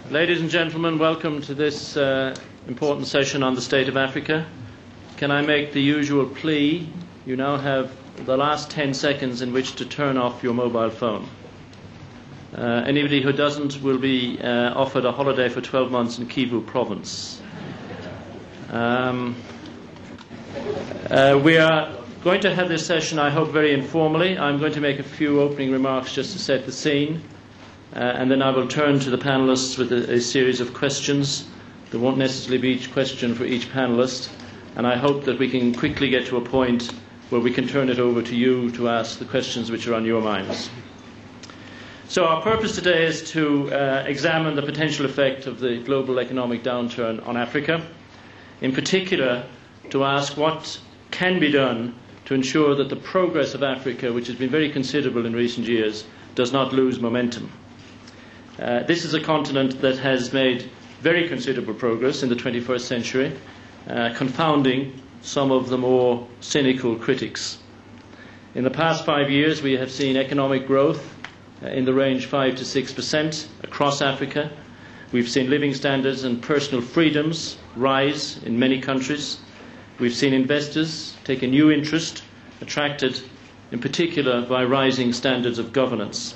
Ladies and gentlemen, welcome to this important session on the state of Africa. Can I make the usual plea? You now have the last 10 seconds in which to turn off your mobile phone. Anybody who doesn't will be offered a holiday for 12 months in Kivu province. We are going to have this session, I hope, very informally. I'm going to make a few opening remarks just to set the scene, and then I will turn to the panellists with a series of questions. There won't necessarily be each question for each panellist, and I hope that we can quickly get to a point where we can turn it over to you to ask the questions which are on your minds. So our purpose today is to examine the potential effect of the global economic downturn on Africa, in particular to ask what can be done to ensure that the progress of Africa, which has been very considerable in recent years, does not lose momentum. This is a continent that has made very considerable progress in the 21st century, confounding some of the more cynical critics. In the past 5 years, we have seen economic growth in the range 5 to 6% across Africa. We've seen living standards and personal freedoms rise in many countries. We've seen investors take a new interest, attracted in particular by rising standards of governance.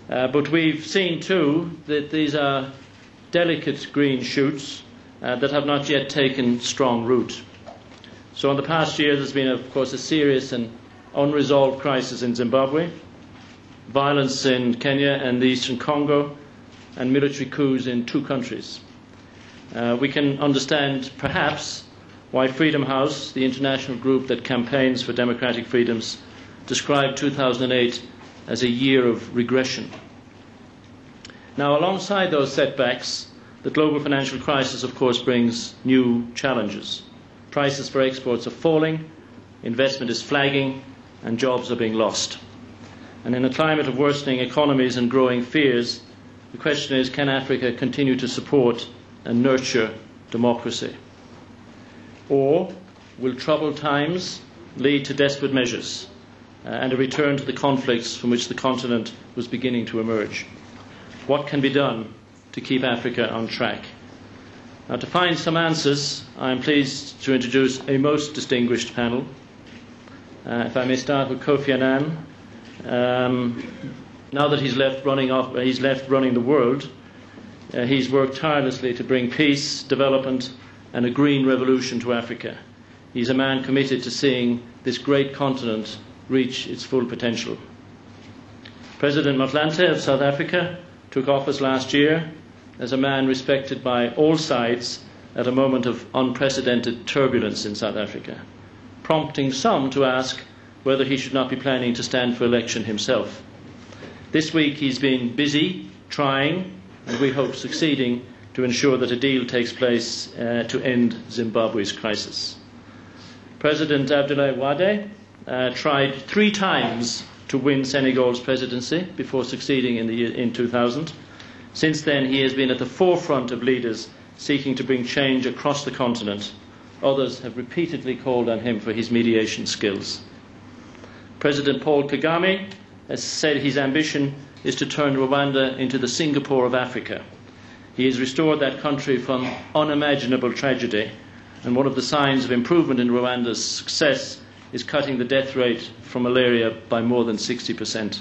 But we've seen too that these are delicate green shoots that have not yet taken strong root. So in the past year there's been, of course, a serious and unresolved crisis in Zimbabwe, violence in Kenya and the Eastern Congo, and military coups in 2 countries. We can understand, perhaps, why Freedom House, the international group that campaigns for democratic freedoms, described 2008 as a year of regression. Now, alongside those setbacks, the global financial crisis, of course, brings new challenges. Prices for exports are falling, investment is flagging, and jobs are being lost. And in a climate of worsening economies and growing fears, the question is, can Africa continue to support and nurture democracy? Or will troubled times lead to desperate measures and a return to the conflicts from which the continent was beginning to emerge? What can be done to keep Africa on track? Now, to find some answers, I am pleased to introduce a most distinguished panel. If I may start with Kofi Annan. Now that he's left running the world, he's worked tirelessly to bring peace, development, and a green revolution to Africa. He's a man committed to seeing this great continent reach its full potential. President Motlanthe of South Africa took office last year as a man respected by all sides at a moment of unprecedented turbulence in South Africa, prompting some to ask whether he should not be planning to stand for election himself. This week he's been busy trying, and we hope succeeding, to ensure that a deal takes place to end Zimbabwe's crisis. President Abdoulaye tried 3 times to win Senegal's presidency before succeeding in 2000. Since then, he has been at the forefront of leaders seeking to bring change across the continent. Others have repeatedly called on him for his mediation skills. President Paul Kagame has said his ambition is to turn Rwanda into the Singapore of Africa. He has restored that country from unimaginable tragedy, and one of the signs of improvement in Rwanda's success is cutting the death rate from malaria by more than 60%.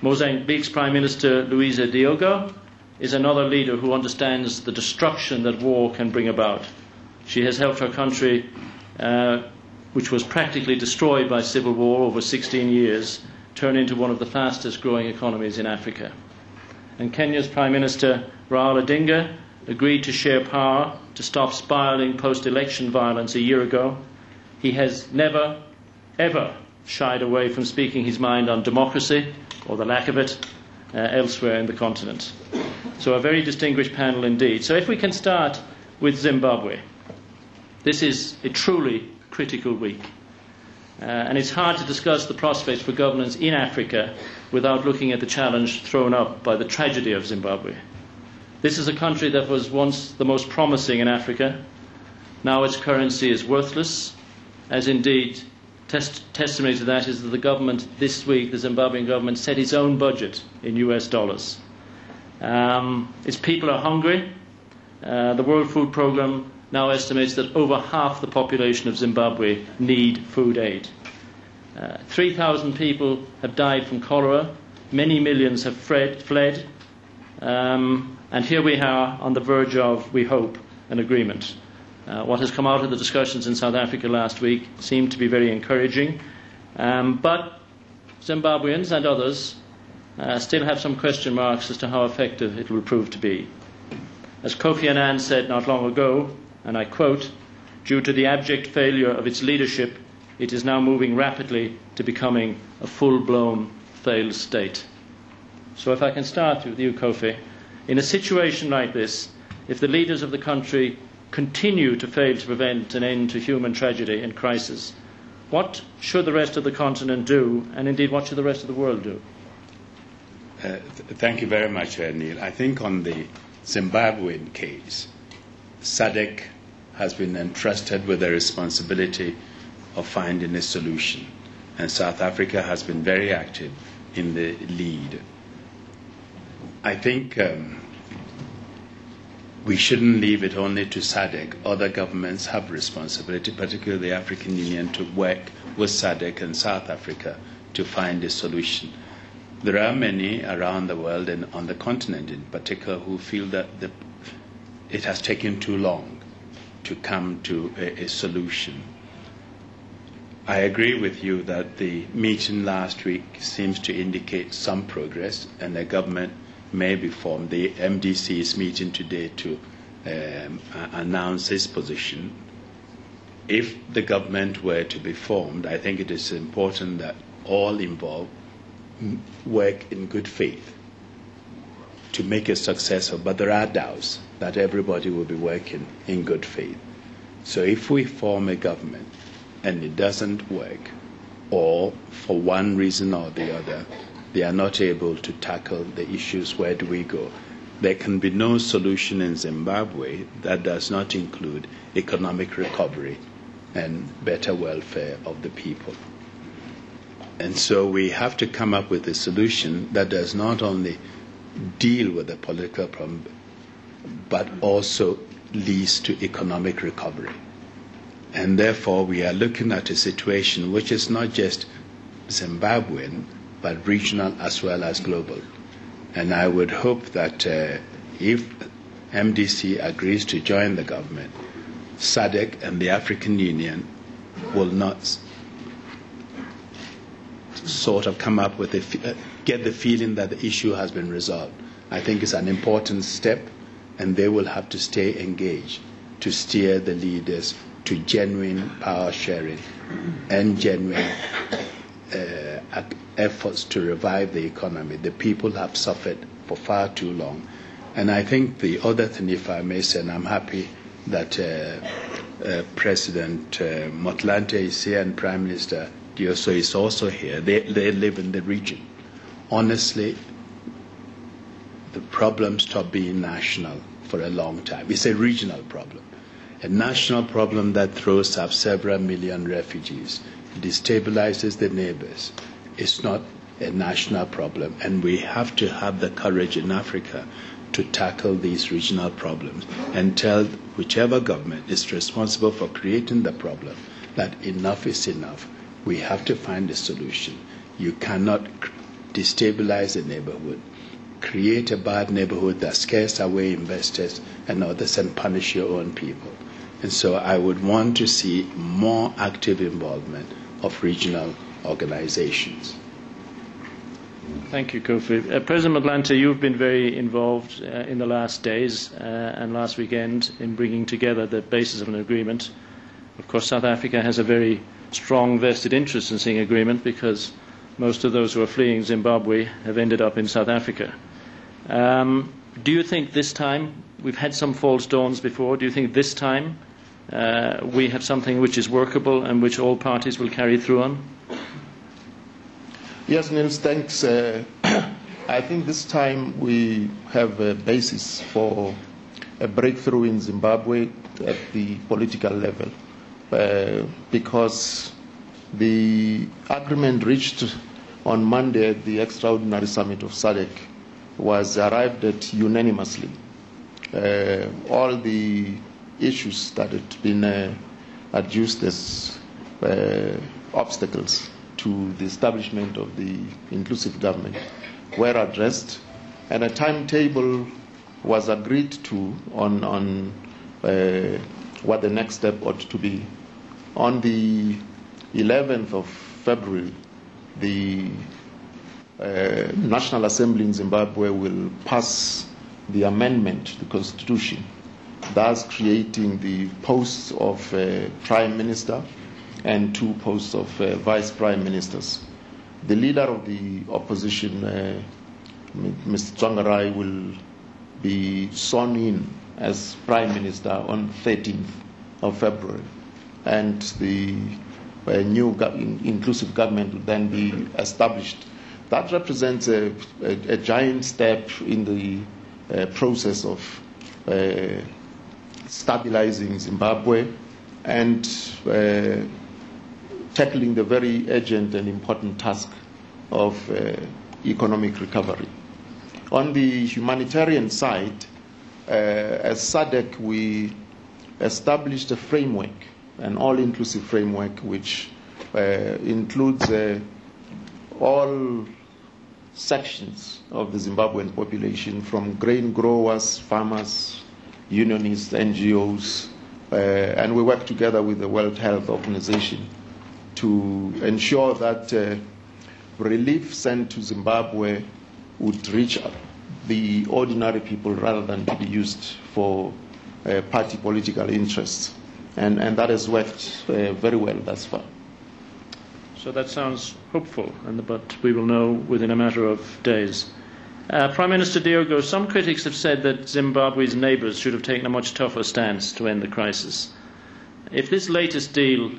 Mozambique's Prime Minister Luisa Diogo is another leader who understands the destruction that war can bring about. She has helped her country, which was practically destroyed by civil war over 16 years, turn into one of the fastest growing economies in Africa. And Kenya's Prime Minister Raila Odinga agreed to share power to stop spiralling post-election violence a year ago. He has never, ever shied away from speaking his mind on democracy, or the lack of it, elsewhere in the continent. So a very distinguished panel indeed. So if we can start with Zimbabwe. This is a truly critical week. And it's hard to discuss the prospects for governance in Africa without looking at the challenge thrown up by the tragedy of Zimbabwe. This is a country that was once the most promising in Africa. Now its currency is worthless, as indeed testimony to that is that the government this week, the Zimbabwean government, set its own budget in US dollars. Its people are hungry. The World Food Programme now estimates that over half the population of Zimbabwe need food aid. 3,000 people have died from cholera. Many millions have fled. And here we are on the verge of, we hope, an agreement. What has come out of the discussions in South Africa last week seemed to be very encouraging. But Zimbabweans and others still have some question marks as to how effective it will prove to be. As Kofi Annan said not long ago, and I quote, "Due to the abject failure of its leadership, it is now moving rapidly to becoming a full-blown failed state." So if I can start with you, Kofi, in a situation like this, if the leaders of the country continue to fail to prevent an end to human tragedy and crisis, what should the rest of the continent do, and indeed what should the rest of the world do? Thank you very much, Niall. I think on the Zimbabwean case, SADC has been entrusted with the responsibility of finding a solution, and South Africa has been very active in the lead. I think we shouldn't leave it only to SADC. Other governments have responsibility, particularly the African Union, to work with SADC and South Africa to find a solution. There are many around the world and on the continent in particular who feel that it has taken too long to come to a solution. I agree with you that the meeting last week seems to indicate some progress, and the government may be formed. The MDC is meeting today to announce its position. If the government were to be formed, I think it is important that all involved work in good faith to make it successful. But there are doubts that everybody will be working in good faith. So if we form a government and it doesn't work, or for one reason or the other, they are not able to tackle the issues, where do we go? There can be no solution in Zimbabwe that does not include economic recovery and better welfare of the people. And so we have to come up with a solution that does not only deal with the political problem, but also leads to economic recovery. And therefore we are looking at a situation which is not just Zimbabwean, but regional as well as global. And I would hope that if MDC agrees to join the government, SADC and the African Union will not sort of come up with get the feeling that the issue has been resolved. I think it's an important step, and they will have to stay engaged to steer the leaders to genuine power sharing and genuine efforts to revive the economy. The people have suffered for far too long. And I think the other thing, if I may say, and I'm happy that President Motlanthe is here and Prime Minister Diogo is also here. They live in the region. Honestly, the problem stopped being national for a long time. It's a regional problem. A national problem that throws up several million refugees, destabilizes the neighbors. It's not a national problem, and we have to have the courage in Africa to tackle these regional problems and tell whichever government is responsible for creating the problem that enough is enough. We have to find a solution. You cannot destabilize a neighborhood, create a bad neighborhood that scares away investors and others and punish your own people. And so I would want to see more active involvement of regional organizations. Thank you, Kofi. President Motlanthe, you've been very involved in the last days and last weekend in bringing together the basis of an agreement. Of course, South Africa has a very strong vested interest in seeing agreement because most of those who are fleeing Zimbabwe have ended up in South Africa. Do you think this time, we've had some false dawns before, do you think this time we have something which is workable and which all parties will carry through on? Yes, Niels, thanks. I think this time we have a basis for a breakthrough in Zimbabwe at the political level because the agreement reached on Monday at the extraordinary summit of SADC was arrived at unanimously. All the issues that had been adduced as obstacles to the establishment of the inclusive government were addressed, and a timetable was agreed to on what the next step ought to be. On the 11th of February, the National Assembly in Zimbabwe will pass the amendment to the Constitution, thus creating the posts of Prime Minister and 2 posts of Vice Prime Ministers. The leader of the opposition, Mr. Tsvangirai, will be sworn in as Prime Minister on 13th of February, and the new inclusive government will then be established. That represents a giant step in the process of stabilizing Zimbabwe and tackling the very urgent and important task of economic recovery. On the humanitarian side, as SADC, we established a framework, an all-inclusive framework, which includes all sections of the Zimbabwean population, from grain growers, farmers, unionists, NGOs, and we work together with the World Health Organization to ensure that relief sent to Zimbabwe would reach the ordinary people rather than to be used for party political interests. And that has worked very well thus far. So that sounds hopeful, but we will know within a matter of days. Prime Minister Diogo, some critics have said that Zimbabwe's neighbours should have taken a much tougher stance to end the crisis. If this latest deal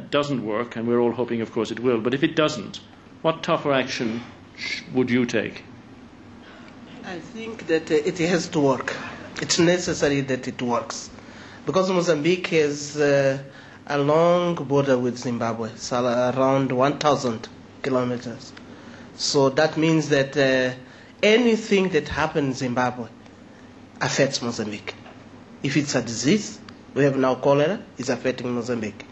doesn't work, and we're all hoping, of course, it will, but if it doesn't, what tougher action would you take? I think that it has to work. It's necessary that it works. Because Mozambique has a long border with Zimbabwe, so around 1,000 kilometers. So that means that anything that happens in Zimbabwe affects Mozambique. If it's a disease, we have now cholera, it's affecting Mozambique.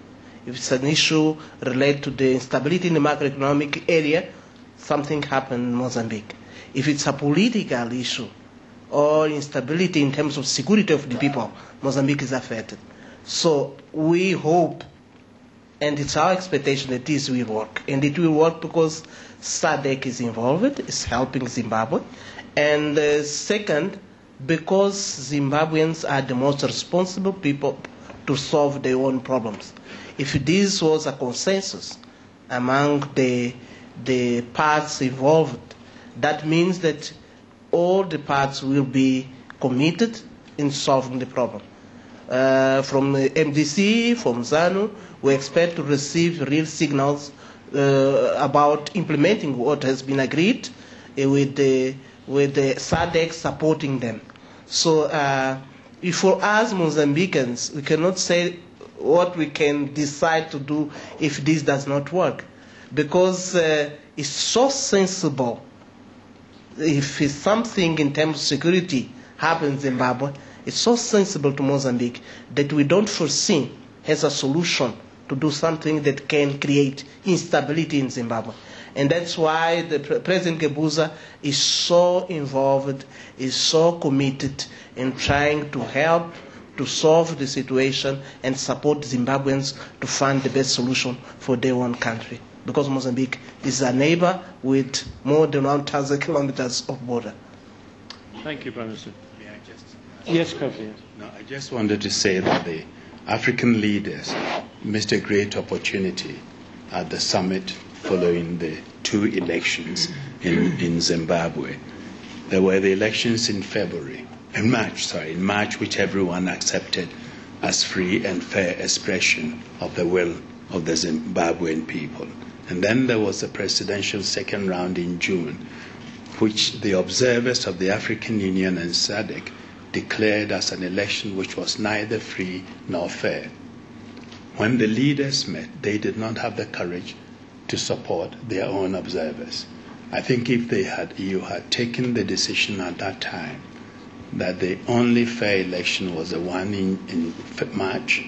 If it's an issue related to the instability in the macroeconomic area, something happened in Mozambique. If it's a political issue or instability in terms of security of the people, Mozambique is affected. So we hope, and it's our expectation that this will work. And it will work because SADC is involved, is helping Zimbabwe. And second, because Zimbabweans are the most responsible people to solve their own problems. If this was a consensus among the parts involved, that means that all the parts will be committed in solving the problem. From the MDC, from ZANU, we expect to receive real signals about implementing what has been agreed with the SADC supporting them. So for us Mozambicans, we cannot say what we can decide to do if this does not work, because it's so sensible. If something in terms of security happens in Zimbabwe, it's so sensible to Mozambique that we don't foresee as a solution to do something that can create instability in Zimbabwe. And that's why the President Gebuza is so involved, is so committed in trying to help to solve the situation and support Zimbabweans to find the best solution for their own country. Because Mozambique is a neighbor with more than 1,000 kilometers of border. Thank you, Prime Minister. May I just... Yes, Kofi. Yes. No, I just wanted to say that the African leaders missed a great opportunity at the summit following the 2 elections in Zimbabwe. There were the elections in March, which everyone accepted as free and fair expression of the will of the Zimbabwean people. And then there was a presidential second round in June, which the observers of the African Union and SADC declared as an election which was neither free nor fair. When the leaders met, they did not have the courage to support their own observers. I think if you had taken the decision at that time that the only fair election was the one in March,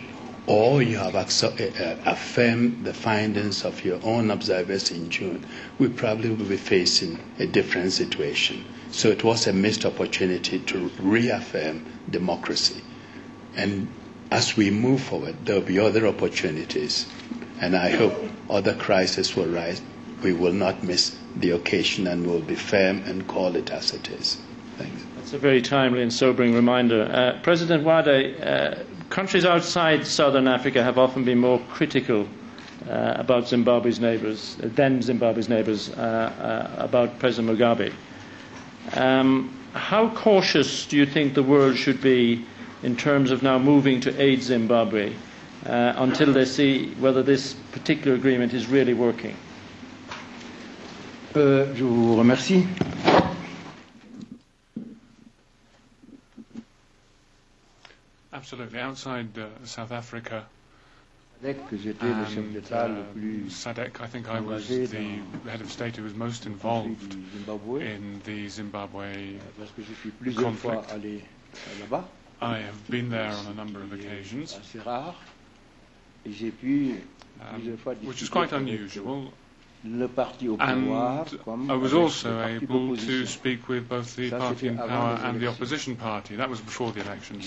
or you have affirmed the findings of your own observers in June, we probably will be facing a different situation. So it was a missed opportunity to reaffirm democracy. And as we move forward, there will be other opportunities. And I hope other crises will rise. We will not miss the occasion and will be firm and call it as it is. Thanks. That's a very timely and sobering reminder. President Wade, countries outside Southern Africa have often been more critical about Zimbabwe's neighbours, about President Mugabe. How cautious do you think the world should be in terms of now moving to aid Zimbabwe until they see whether this particular agreement is really working? Je vous remercie. Absolutely. Outside South Africa and SADC, I think I was the head of state who was most involved in the Zimbabwe conflict. I have been there on a number of occasions, which is quite unusual. And I was also able to speak with both the party in power and the opposition party. That was before the elections.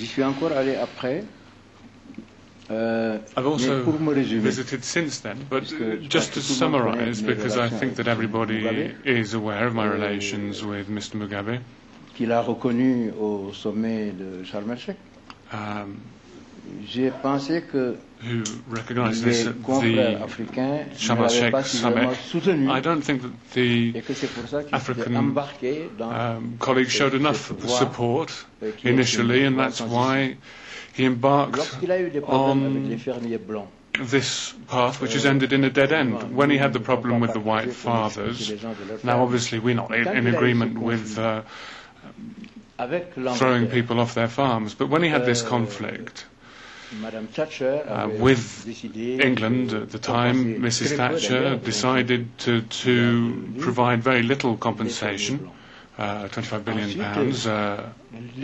I've also visited since then, but just to summarise, because I think that everybody is aware of my relations with Mr. Mugabe, who recognised this at the Sharm el-Sheikh summit. I don't think that the African colleagues showed enough support initially, and that's why he embarked on this path, which has ended in a dead end. When he had the problem with the white fathers, now obviously we're not in agreement with throwing people off their farms, but when he had this conflict with England at the time, Mrs. Thatcher decided to provide very little compensation, £25 billion,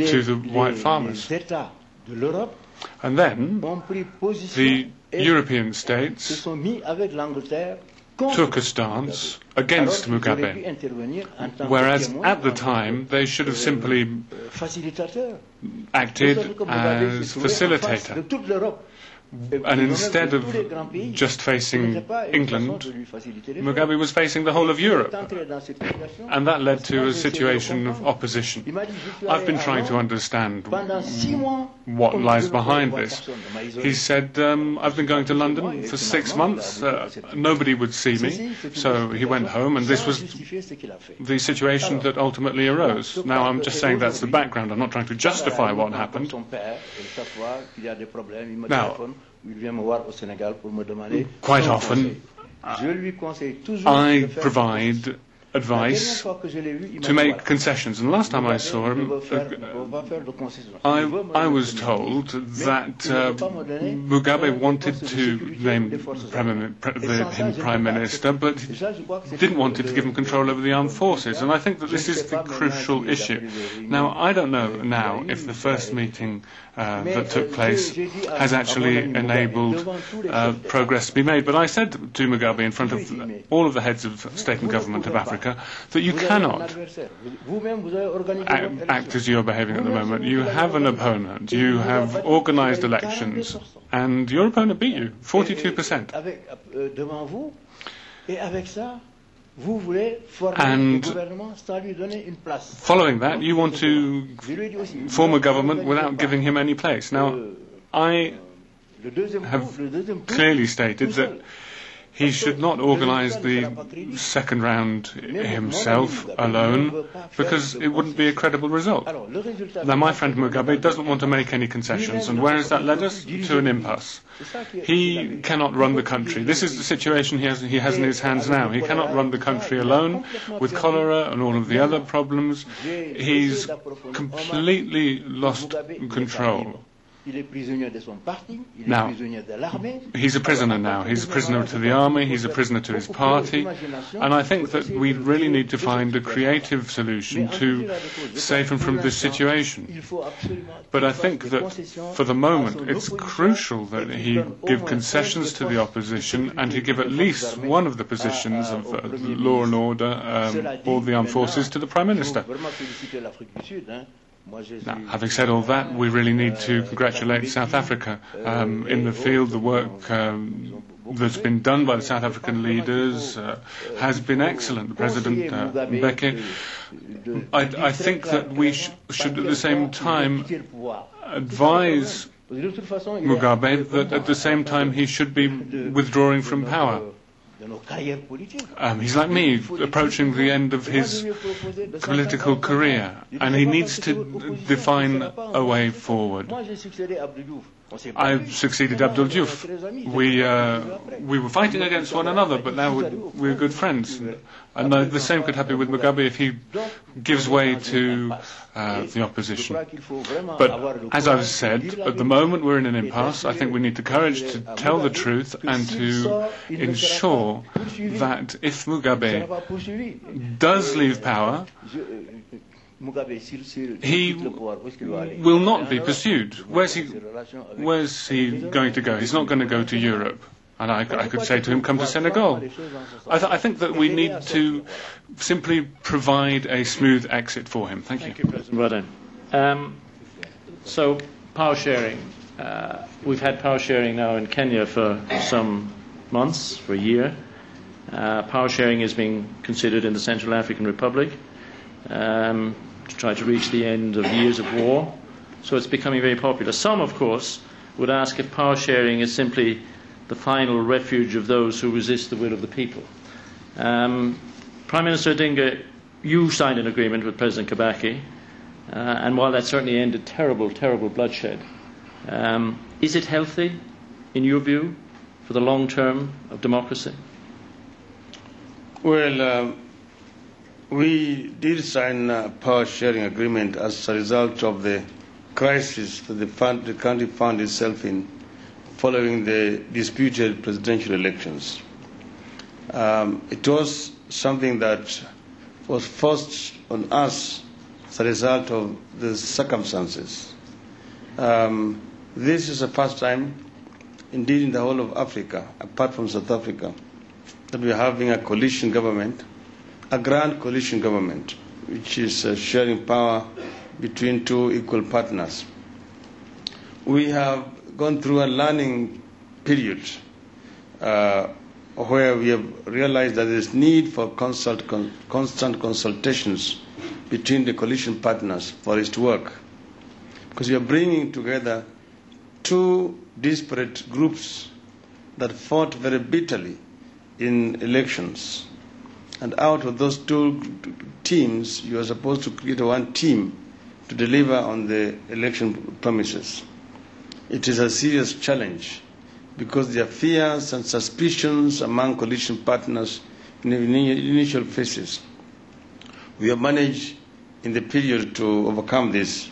to the white farmers. And then the European states took a stance against Mugabe, whereas at the time they should have simply acted as facilitator. And instead of just facing England, Mugabe was facing the whole of Europe. And that led to a situation of opposition. I've been trying to understand what lies behind this. He said, I've been going to London for 6 months. Nobody would see me. So he went home, and this was the situation that ultimately arose. Now, I'm just saying that's the background. I'm not trying to justify what happened. Now, quite often, I provide advice to make concessions. And last time I saw him, I was told that Mugabe wanted to name him Prime Minister, but didn't want to give him control over the armed forces. And I think that this is the crucial issue. Now, I don't know now if the first meeting that took place has actually enabled progress to be made. But I said to Mugabe in front of all of the heads of state and government of Africa that you cannot act as you're behaving at the moment. You have an opponent. You have organised elections, and your opponent beat you, 42%. And following that, you want to form a government without giving him any place. Now, I have clearly stated that he should not organise the second round himself alone, because it wouldn't be a credible result. Now, my friend Mugabe doesn't want to make any concessions, and where has that led us? To an impasse. He cannot run the country. This is the situation he has in his hands now. He cannot run the country alone with cholera and all of the other problems. He's completely lost control. Now, he's a prisoner now. He's a prisoner to the army, he's a prisoner to his party, and I think that we really need to find a creative solution to save him from this situation. But I think that for the moment it's crucial that he give concessions to the opposition and he give at least one of the positions of law and order, all the armed forces, to the Prime Minister. Now, having said all that, we really need to congratulate South Africa. In the field, the work that's been done by the South African leaders has been excellent. The President Mbeki, I think that we should at the same time advise Mugabe that at the same time he should be withdrawing from power. He's like me, approaching the end of his political career, and he needs to define a way forward. I succeeded Abdoulaye. We were fighting against one another, but now we're good friends. And the same could happen with Mugabe if he gives way to the opposition. But as I've said, at the moment we're in an impasse. I think we need the courage to tell the truth and to ensure that if Mugabe does leave power, he will not be pursued. Where's he going to go? He's not going to go to Europe. And I could say to him, come to Senegal. I think that we need to simply provide a smooth exit for him. Thank you. Well done. So, power sharing. We've had power sharing now in Kenya for some months, for a year. Power sharing is being considered in the Central African Republic to try to reach the end of years of war. So it's becoming very popular. Some, of course, would ask if power sharing is simply the final refuge of those who resist the will of the people. Prime Minister Odinga, you signed an agreement with President Kagame, and while that certainly ended terrible, terrible bloodshed, is it healthy, in your view, for the long term of democracy? Well, we did sign a power sharing agreement as a result of the crisis that the country found itself in following the disputed presidential elections. It was something that was forced on us as a result of the circumstances. This is the first time, indeed in the whole of Africa, apart from South Africa, that we are having a coalition government, a grand coalition government, which is sharing power between two equal partners. We have gone through a learning period where we have realized that there is need for constant consultations between the coalition partners for it to work. Because we are bringing together two disparate groups that fought very bitterly in elections. And out of those two teams, you are supposed to create one team to deliver on the election promises. It is a serious challenge because there are fears and suspicions among coalition partners in the initial phases. We have managed in the period to overcome this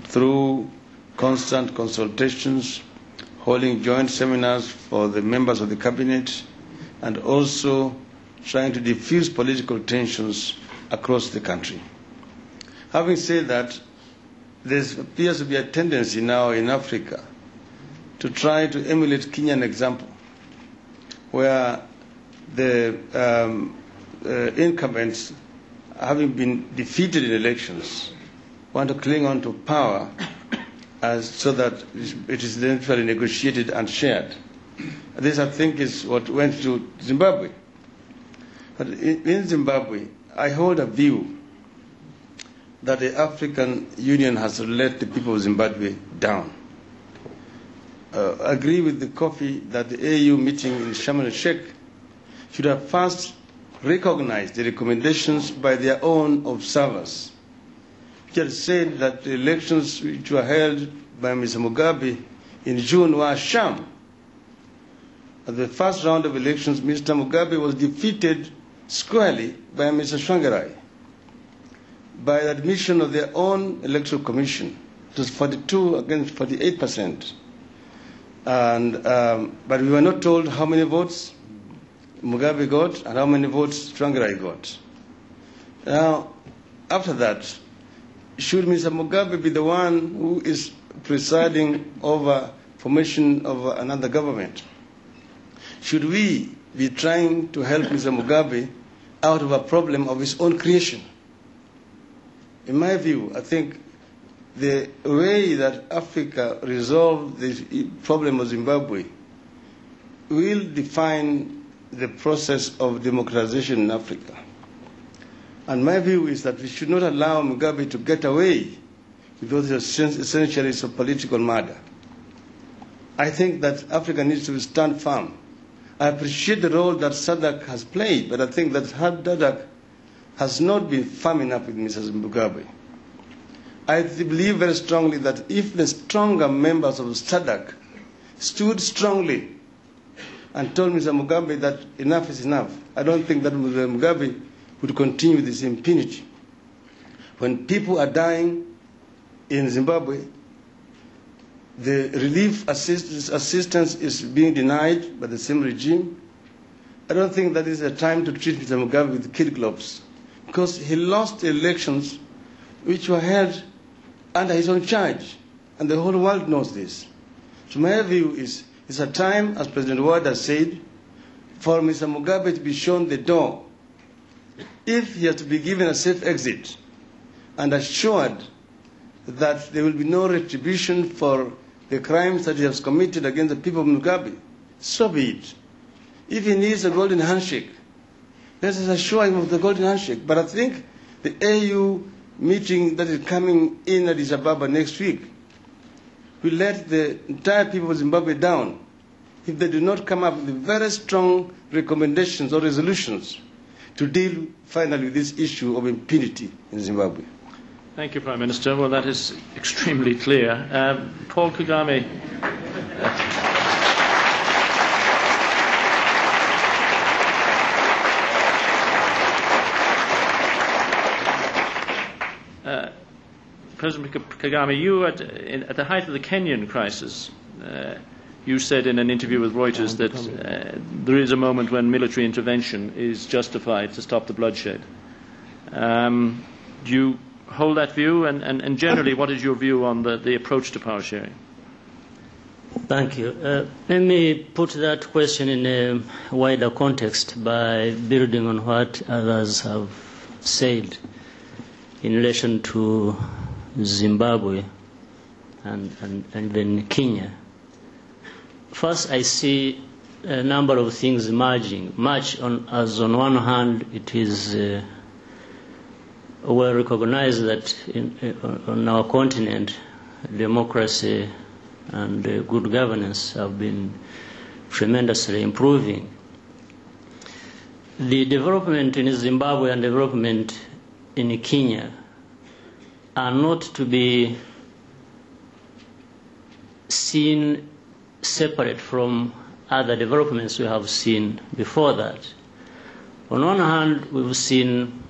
through constant consultations, holding joint seminars for the members of the cabinet, and also trying to diffuse political tensions across the country. Having said that, there appears to be a tendency now in Africa to try to emulate Kenyan example, where the incumbents, having been defeated in elections, want to cling on to power so that it is eventually negotiated and shared. This, I think, is what went to Zimbabwe. But in Zimbabwe, I hold a view that the African Union has let the people of Zimbabwe down. I agree with the Kofi that the AU meeting in Sharm el-Sheikh should have first recognized the recommendations by their own observers, which had said that the elections which were held by Mr. Mugabe in June were a sham. At the first round of elections, Mr. Mugabe was defeated squarely by Mr. Shwangarai, by the admission of their own electoral commission. It was 42 against 48%. But we were not told how many votes Mugabe got and how many votes Tsvangirai got. Now, after that, should Mr. Mugabe be the one who is presiding over formation of another government? Should we be trying to help Mr. Mugabe out of a problem of his own creation? In my view, I think the way that Africa resolved the problem of Zimbabwe will define the process of democratization in Africa. And my view is that we should not allow Mugabe to get away with those centuries of political murder. I think that Africa needs to stand firm. I appreciate the role that SADC has played, but I think that SADC has not been firm enough with Mrs. Mugabe. I believe very strongly that if the stronger members of SADC stood strongly and told Mr. Mugabe that enough is enough, I don't think that Mr. Mugabe would continue with this impunity. When people are dying in Zimbabwe, the relief assistance is being denied by the same regime. I don't think that is a time to treat Mr. Mugabe with kid gloves, because he lost the elections which were held under his own charge, and the whole world knows this. So my view is it's a time, as President Ward has said, for Mr. Mugabe to be shown the door. If he has to be given a safe exit and assured that there will be no retribution for the crimes that he has committed against the people of Mugabe, so be it. If he needs a golden handshake, let us assure him of the golden handshake. But I think the AU meeting that is coming in Addis Ababa next week will let the entire people of Zimbabwe down if they do not come up with very strong recommendations or resolutions to deal finally with this issue of impunity in Zimbabwe. Thank you, Prime Minister. Well, that is extremely clear. Paul Kagame. President Kagame, you at the height of the Kenyan crisis, you said in an interview with Reuters that there is a moment when military intervention is justified to stop the bloodshed. Do you hold that view? And generally, what is your view on the approach to power sharing? Thank you. Let me put that question in a wider context by building on what others have said in relation to Zimbabwe and then Kenya. First, I see a number of things emerging. As on one hand, it is well recognized that on our continent, democracy and good governance have been tremendously improving. The development in Zimbabwe and development in Kenya are not to be seen separate from other developments we have seen before that. On one hand, we've seen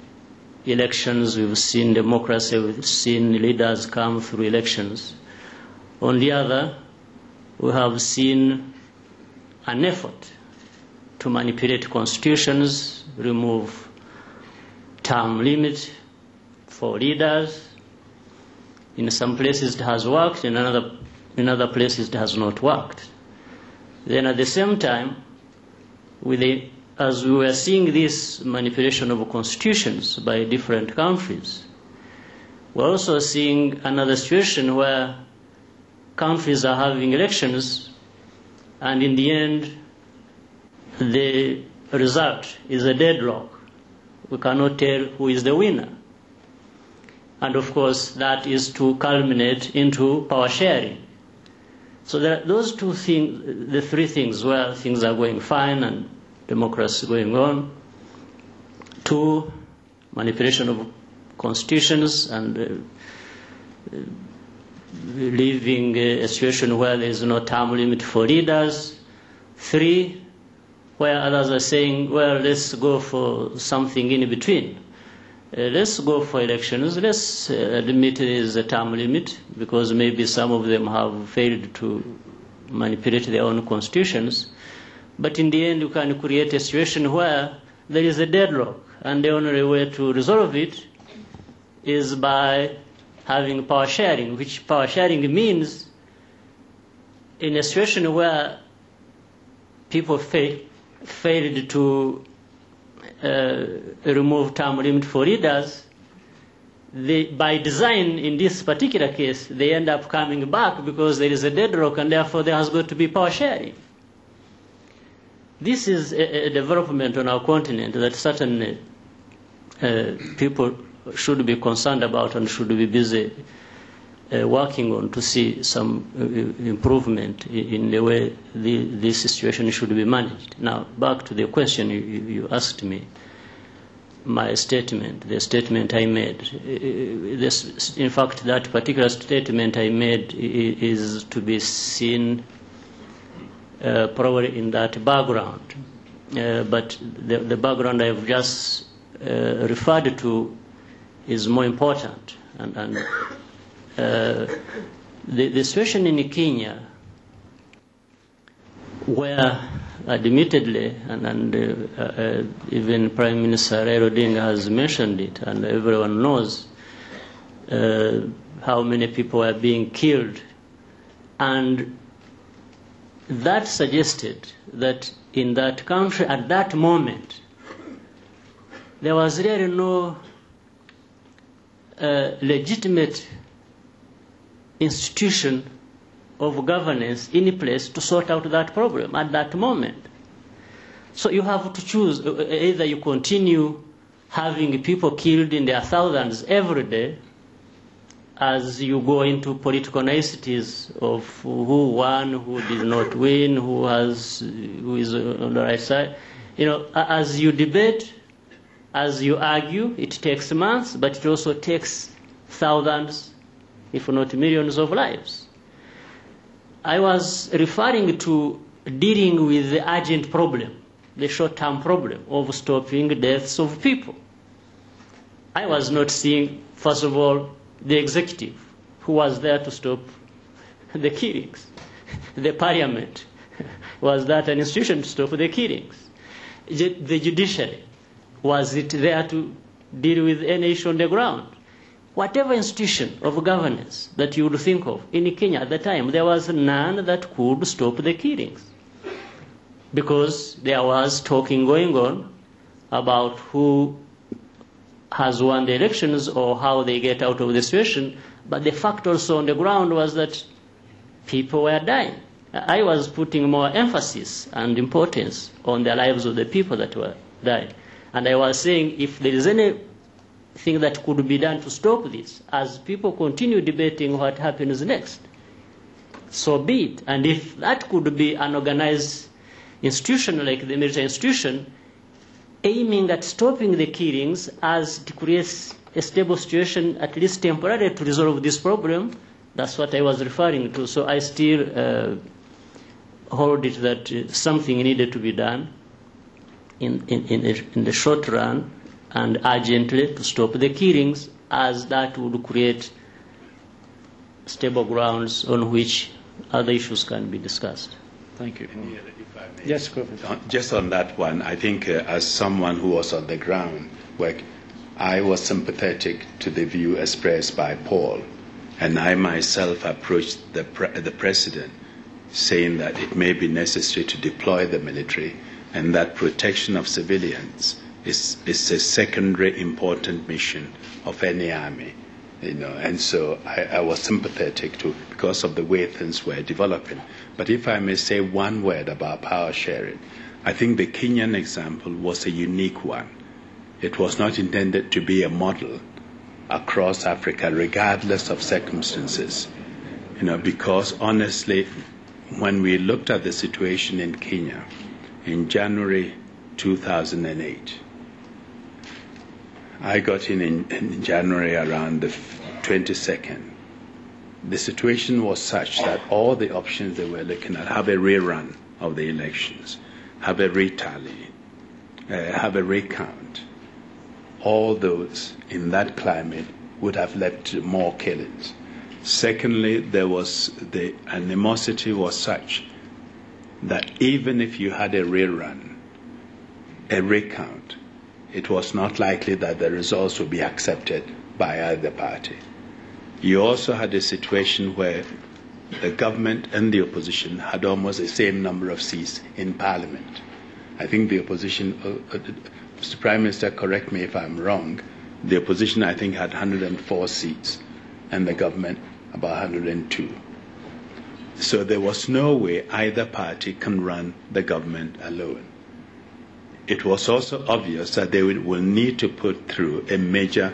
elections, we've seen democracy, we've seen leaders come through elections. On the other, we have seen an effort to manipulate constitutions, remove term limit for leaders. In some places it has worked, in other places it has not worked. Then at the same time, as we were seeing this manipulation of constitutions by different countries, we're also seeing another situation where countries are having elections and in the end the result is a deadlock. We cannot tell who is the winner. And of course, that is to culminate into power sharing. So there are those two things, the three things where things are going fine and democracy going on. Two, manipulation of constitutions and leaving a situation where there is no term limit for leaders. Three, where others are saying, well, let's go for something in between. let's go for elections. Let's admit there is a term limit, because maybe some of them have failed to manipulate their own constitutions. But in the end, you can create a situation where there is a deadlock, and the only way to resolve it is by having power sharing, which power sharing means in a situation where people failed to remove term limit for leaders, by design in this particular case, they end up coming back because there is a deadlock, and therefore there has got to be power sharing. This is a development on our continent that certainly people should be concerned about and should be busy working on to see some improvement in the way this situation should be managed. Now, back to the question you asked me, my statement, the statement I made. In fact, that particular statement I made is to be seen probably in that background. But the background I've just referred to is more important. And the situation in Kenya, where admittedly, and even Prime Minister Raila Odinga has mentioned it, and everyone knows how many people are being killed, and that suggested that in that country at that moment there was really no legitimate institution of governance in place to sort out that problem at that moment. So you have to choose, either you continue having people killed in their thousands every day as you go into political niceties of who won, who did not win, who is on the right side. You know, as you debate, as you argue, it takes months, but it also takes thousands, if not millions of lives. I was referring to dealing with the urgent problem, the short-term problem of stopping deaths of people. I was not seeing, first of all, the executive, who was there to stop the killings. The parliament, was that an institution to stop the killings? The judiciary, was it there to deal with any issue on the ground? Whatever institution of governance that you would think of in Kenya at the time, there was none that could stop the killings, because there was talking going on about who has won the elections or how they get out of the situation, but the fact also on the ground was that people were dying. I was putting more emphasis and importance on the lives of the people that were dying. And I was saying, if there is anything that could be done to stop this, as people continue debating what happens next, so be it. And if that could be an organized institution like the military institution, aiming at stopping the killings as it creates a stable situation, at least temporarily, to resolve this problem, that's what I was referring to. So I still hold it that something needed to be done in the short run and urgently to stop the killings, as that would create stable grounds on which other issues can be discussed. Thank you. Yes, Kofi. Just on that one, I think as someone who was on the ground, I was sympathetic to the view expressed by Paul, and I myself approached the president saying that it may be necessary to deploy the military, and that protection of civilians is a secondary important mission of any army. And so I was sympathetic to, because of the way things were developing. But if I may say one word about power sharing, I think the Kenyan example was a unique one. It was not intended to be a model across Africa, regardless of circumstances. Because honestly, when we looked at the situation in Kenya in January 2008, I got in January around the 22nd. The situation was such that all the options they were looking at, have a rerun of the elections, have a retally, have a recount, all those in that climate would have led to more killings. Secondly, the animosity was such that even if you had a rerun, a recount, it was not likely that the results would be accepted by either party. You also had a situation where the government and the opposition had almost the same number of seats in parliament. I think the opposition, Mr. Prime Minister, correct me if I'm wrong, the opposition I think had 104 seats and the government about 102. So there was no way either party can run the government alone. It was also obvious that they will need to put through a major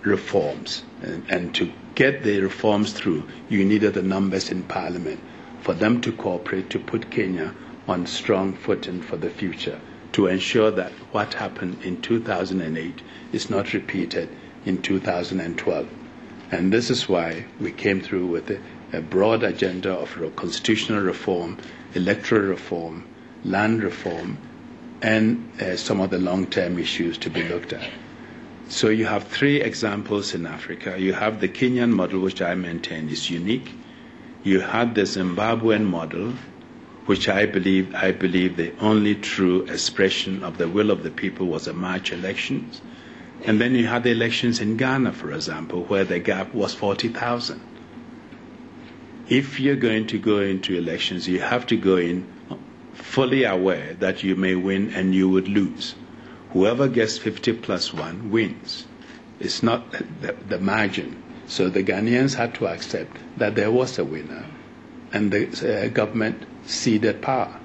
reforms. And to get the reforms through, you needed the numbers in Parliament for them to cooperate to put Kenya on strong footing for the future, to ensure that what happened in 2008 is not repeated in 2012. And this is why we came through with a broad agenda of constitutional reform, electoral reform, land reform, and some of the long-term issues to be looked at. So you have three examples in Africa. You have the Kenyan model, which I maintain is unique. You have the Zimbabwean model, which I believe the only true expression of the will of the people was the March elections. And then you had the elections in Ghana, for example, where the gap was 40,000. If you're going to go into elections, you have to go in fully aware that you may win and you would lose. Whoever gets 50 plus 1 wins. It's not the margin. So the Ghanaians had to accept that there was a winner, and the government ceded power.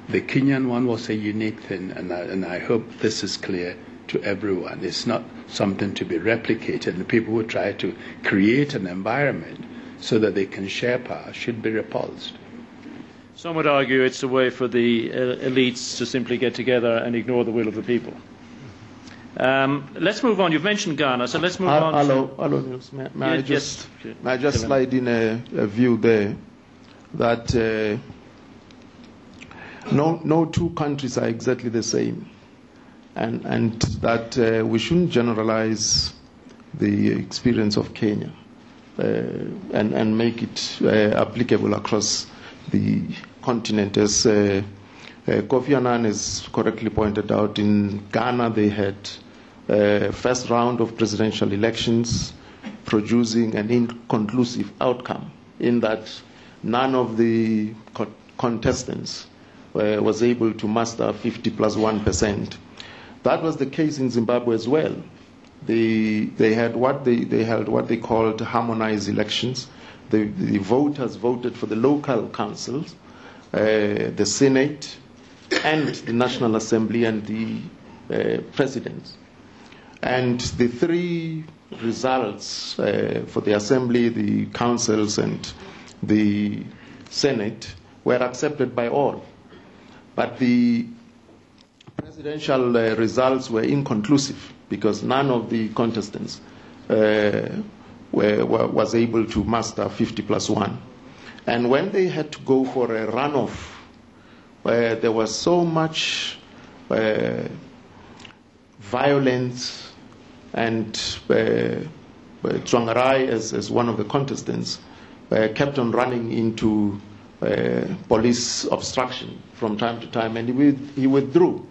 The Kenyan one was a unique thing, and I hope this is clear to everyone. It's not something to be replicated. The people who try to create an environment so that they can share power should be repulsed. Some would argue it's a way for the elites to simply get together and ignore the will of the people. Let's move on. You've mentioned Ghana, so let's move on. Hello, Niels. May I just slide in a view there that no two countries are exactly the same, and that we shouldn't generalize the experience of Kenya and make it applicable across the continent. As Kofi Annan has correctly pointed out, in Ghana they had first round of presidential elections producing an inconclusive outcome in that none of the contestants was able to muster 50 plus 1%. That was the case in Zimbabwe as well. They held what they called harmonized elections. The voters voted for the local councils, the Senate, and the National Assembly and the president. And the three results for the Assembly, the councils, and the Senate were accepted by all. But the presidential results were inconclusive because none of the contestants was able to muster 50 plus 1. And when they had to go for a runoff, where there was so much violence, and Tsvangirai, as one of the contestants, kept on running into police obstruction from time to time, and he withdrew.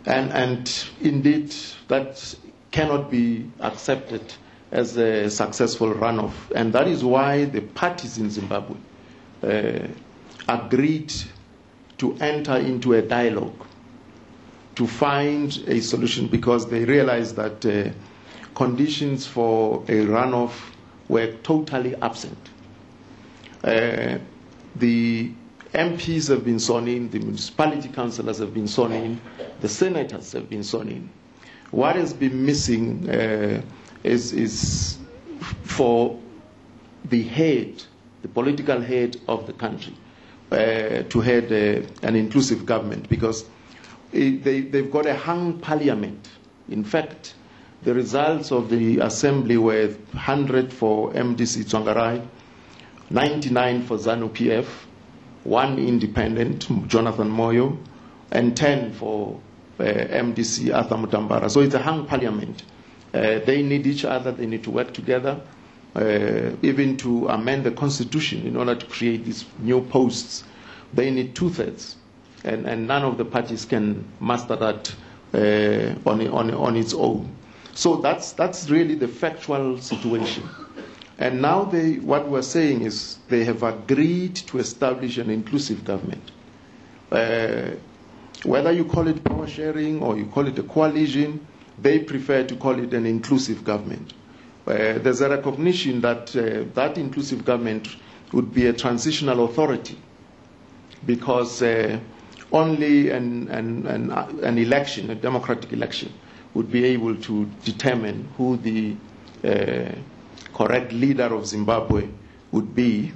And indeed, that cannot be accepted as a successful runoff. And that is why the parties in Zimbabwe agreed to enter into a dialogue to find a solution, because they realized that conditions for a runoff were totally absent. The MPs have been sworn in, the municipality councillors have been sworn in, the senators have been sworn in. What has been missing is for the head, the political head of the country, to head an inclusive government, because they've got a hung parliament. In fact, the results of the assembly were 100 for MDC Tsvangirai, 99 for ZANU-PF, 1 independent, Jonathan Moyo, and 10 for MDC Arthur Mutambara. So it's a hung parliament. They need each other. They need to work together, even to amend the constitution in order to create these new posts. They need 2/3, and none of the parties can master that on its own. So that's really the factual situation. And now what we're saying is they have agreed to establish an inclusive government. Whether you call it power sharing or you call it a coalition, they prefer to call it an inclusive government. There's a recognition that that inclusive government would be a transitional authority, because only an election, a democratic election, would be able to determine who the correct leader of Zimbabwe would be.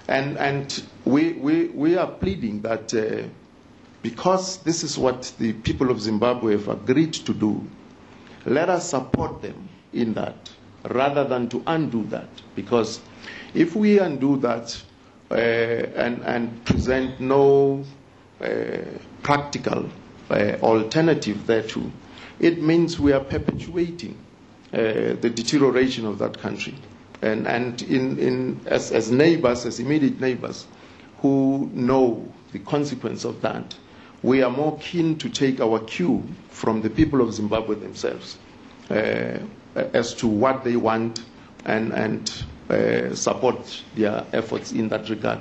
And we are pleading that because this is what the people of Zimbabwe have agreed to do, let us support them in that rather than to undo that. Because if we undo that and present no practical alternative thereto, it means we are perpetuating the deterioration of that country. And as neighbors, as immediate neighbors who know the consequence of that, we are more keen to take our cue from the people of Zimbabwe themselves as to what they want and support their efforts in that regard,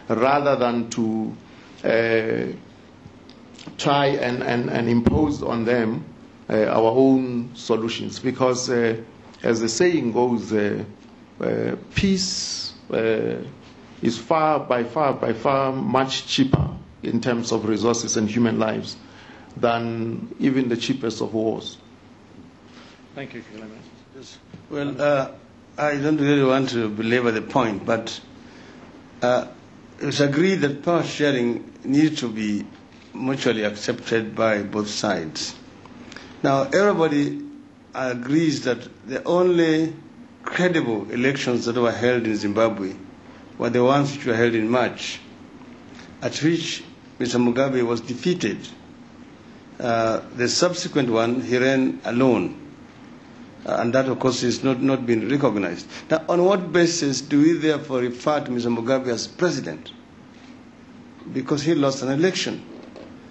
rather than to try and impose on them our own solutions. Because as the saying goes, peace is by far much cheaper in terms of resources and human lives than even the cheapest of wars. Thank you, Kgalema. Well, I don't really want to belabor the point, but it's agreed that power sharing needs to be mutually accepted by both sides. Now, everybody agrees that the only credible elections that were held in Zimbabwe were the ones which were held in March, at which Mr. Mugabe was defeated. The subsequent one, he ran alone, and that, of course, is not been recognized. Now, on what basis do we therefore refer to Mr. Mugabe as president? Because he lost an election.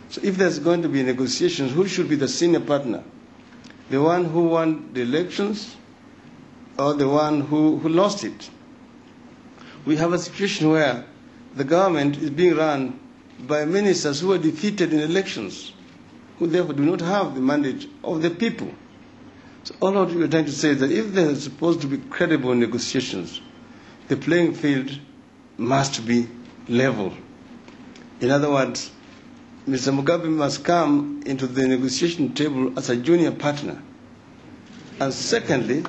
So if there's going to be negotiations, who should be the senior partner? The one who won the elections or the one who lost it? We have a situation where the government is being run by ministers who were defeated in elections, who therefore do not have the mandate of the people. So all of you are trying to say is that if there are supposed to be credible negotiations, the playing field must be level. In other words, Mr. Mugabe must come into the negotiation table as a junior partner. And secondly,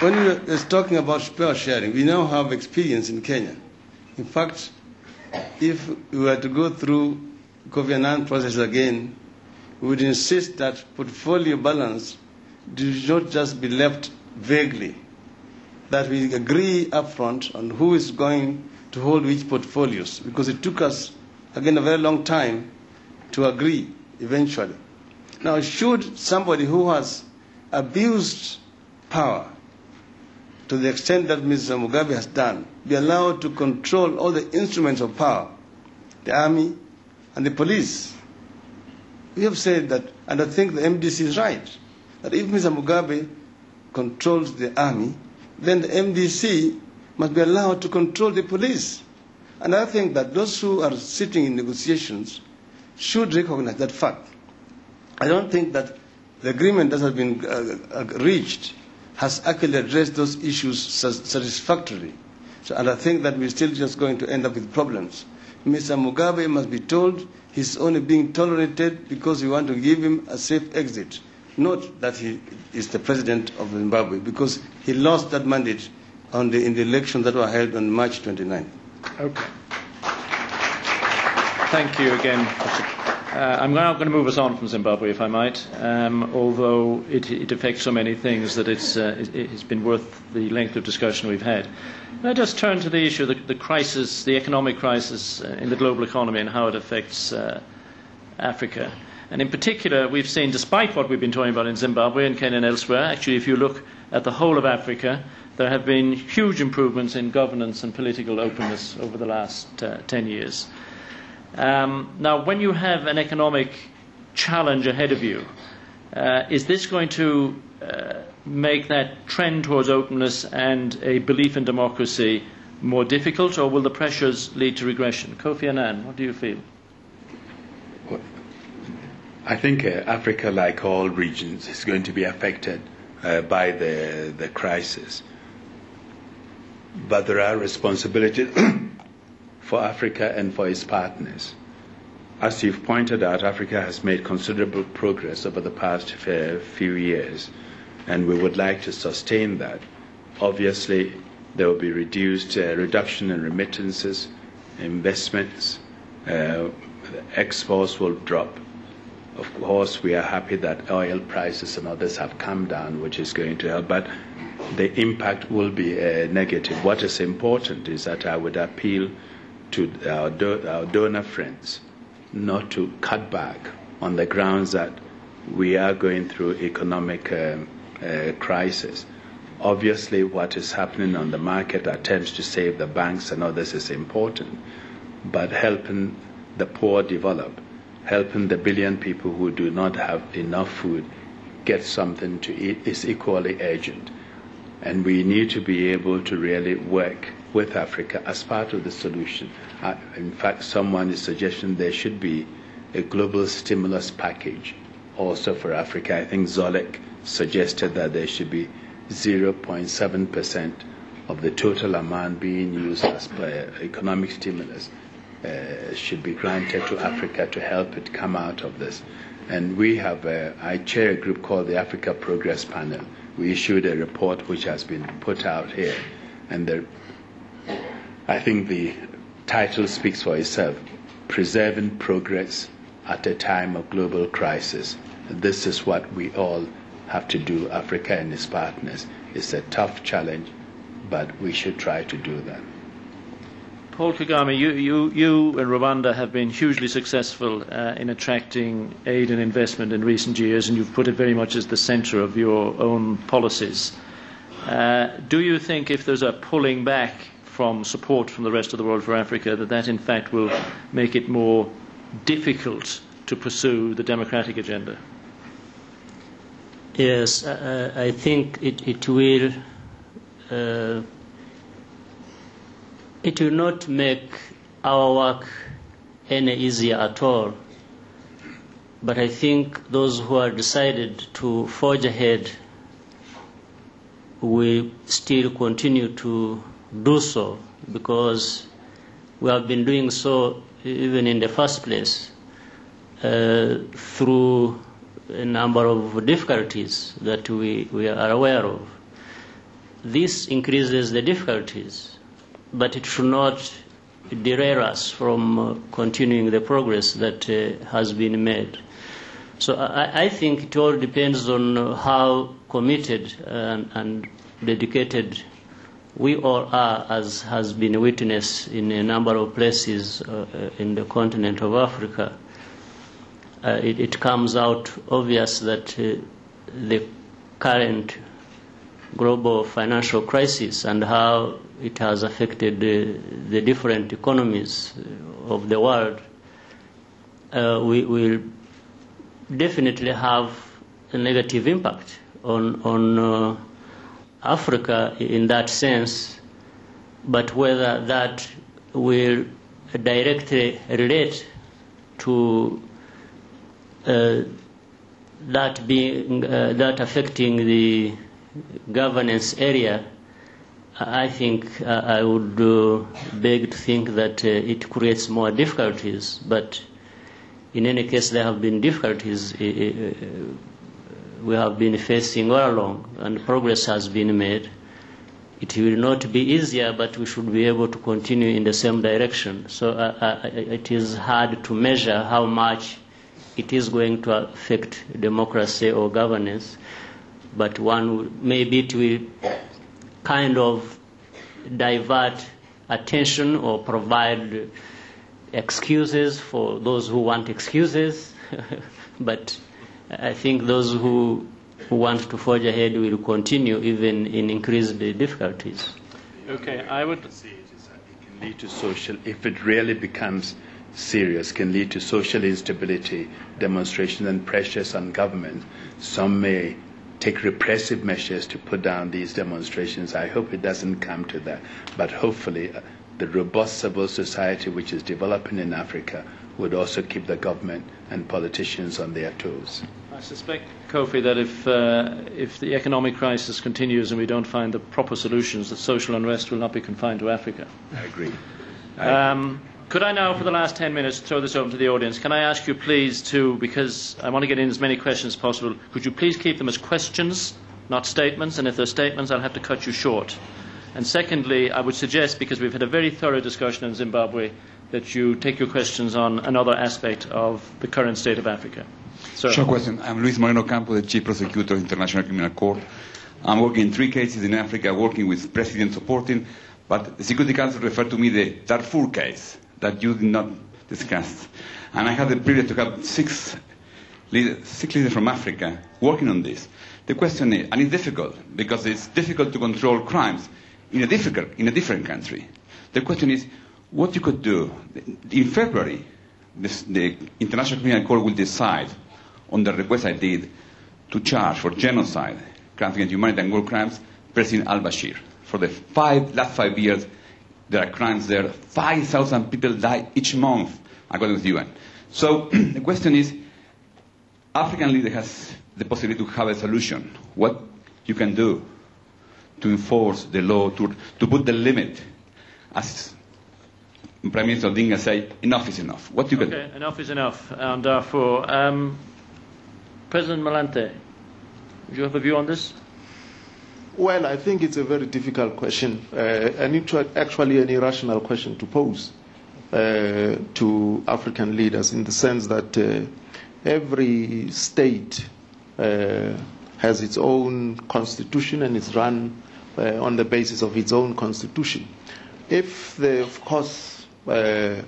when we are talking about power sharing, we now have experience in Kenya. In fact, if we were to go through Kofi Annan process again, we would insist that portfolio balance does not just be left vaguely, that we agree upfront on who is going to hold which portfolios, because it took us, again, a very long time to agree eventually. Now, should somebody who has abused power to the extent that Mr. Mugabe has done be allowed to control all the instruments of power, the army and the police? We have said that, and I think the MDC is right, that if Mr. Mugabe controls the army, then the MDC must be allowed to control the police. And I think that those who are sitting in negotiations should recognize that fact. I don't think that the agreement that has been reached has actually addressed those issues satisfactorily. So, and I think that we're still just going to end up with problems. Mr. Mugabe must be told he's only being tolerated because we want to give him a safe exit, not that he is the president of Zimbabwe, because he lost that mandate in the elections that were held on March 29. Okay. Thank you again. I'm now going to move us on from Zimbabwe, if I might, although it affects so many things that it's been worth the length of discussion we've had. Can I just turn to the issue of the crisis, the economic crisis in the global economy and how it affects Africa. And in particular, we've seen, despite what we've been talking about in Zimbabwe and Kenya and elsewhere, actually if you look at the whole of Africa, there have been huge improvements in governance and political openness over the last 10 years. Now, when you have an economic challenge ahead of you, is this going to make that trend towards openness and a belief in democracy more difficult, or will the pressures lead to regression? Kofi Annan, what do you feel? Well, I think Africa, like all regions, is going to be affected by the crisis. But there are responsibilities for Africa and for its partners. As you've pointed out, Africa has made considerable progress over the past few years, and we would like to sustain that. Obviously, there will be reduction in remittances, investments, exports will drop. Of course, we are happy that oil prices and others have come down, which is going to help, but the impact will be negative. What is important is that I would appeal to our donor friends not to cut back on the grounds that we are going through economic crisis. Obviously, what is happening on the market, attempts to save the banks and others, is important, but helping the poor develop, helping the billion people who do not have enough food get something to eat is equally urgent. And we need to be able to really work with Africa as part of the solution. In fact, someone is suggesting there should be a global stimulus package also for Africa. I think Zolek suggested that there should be 0.7% of the total amount being used as per economic stimulus should be granted to Africa to help it come out of this. And we have, I chair a group called the Africa Progress Panel. We issued a report which has been put out here, and I think the title speaks for itself: Preserving Progress at a Time of Global Crisis. This is what we all have to do, Africa and its partners. It's a tough challenge, but we should try to do that. Paul Kagame, you and Rwanda have been hugely successful in attracting aid and investment in recent years, and you've put it very much as the centre of your own policies. Do you think if there's a pulling back from support from the rest of the world for Africa, that in fact will make it more difficult to pursue the democratic agenda? Yes, I think it will. It will not make our work any easier at all. But I think those who are decided to forge ahead will still continue to do so, because we have been doing so even in the first place through a number of difficulties that we are aware of. This increases the difficulties, but it should not derail us from continuing the progress that has been made. So I think it all depends on how committed and dedicated we all are, as has been witnessed in a number of places in the continent of Africa. It comes out obvious that the current global financial crisis and how it has affected the different economies of the world will definitely have a negative impact on Africa in that sense, but whether that will directly relate to that affecting the governance area, I think I would beg to think that it creates more difficulties. But in any case, there have been difficulties we have been facing all along, and progress has been made. It will not be easier, but we should be able to continue in the same direction. So it is hard to measure how much it is going to affect democracy or governance, but maybe it will kind of divert attention or provide excuses for those who want excuses. But I think those who want to forge ahead will continue even in increased difficulties. Okay, I would see it can lead to social, if it really becomes serious, can lead to social instability, demonstrations and pressures on government. Some may take repressive measures to put down these demonstrations. I hope it doesn't come to that. But hopefully the robust civil society which is developing in Africa would also keep the government and politicians on their toes. I suspect, Kofi, that if the economic crisis continues and we don't find the proper solutions, that social unrest will not be confined to Africa. I agree. Could I now, for the last 10 minutes, throw this open to the audience? Can I ask you please to, because I want to get in as many questions as possible, could you please keep them as questions, not statements? And if they're statements, I'll have to cut you short. And secondly, I would suggest, because we've had a very thorough discussion in Zimbabwe, that you take your questions on another aspect of the current state of Africa. Sir. Short question. I'm Luis Moreno Campo, the Chief Prosecutor of the International Criminal Court. I'm working in 3 cases in Africa, working with President supporting, but the Security Council referred to me the Darfur case that you did not discuss. And I had the privilege to have 6 leaders from Africa working on this. The question is, and it's difficult, because it's difficult to control crimes in a different country. The question is, what you could do. In February, the International Criminal Court will decide on the request I did to charge for genocide, crimes against humanity and war crimes, President al-Bashir. For the last 5 years, there are crimes there. 5,000 people die each month, according to the UN. So the question is, African leader has the possibility to have a solution. What you can do to enforce the law, to put the limit, as Prime Minister Odinga said, enough is enough. What you can do? Enough is enough. And therefore, President Motlanthe, do you have a view on this? Well, I think it's a very difficult question, and actually an irrational question to pose to African leaders, in the sense that every state has its own constitution and is run on the basis of its own constitution. If, of course, there's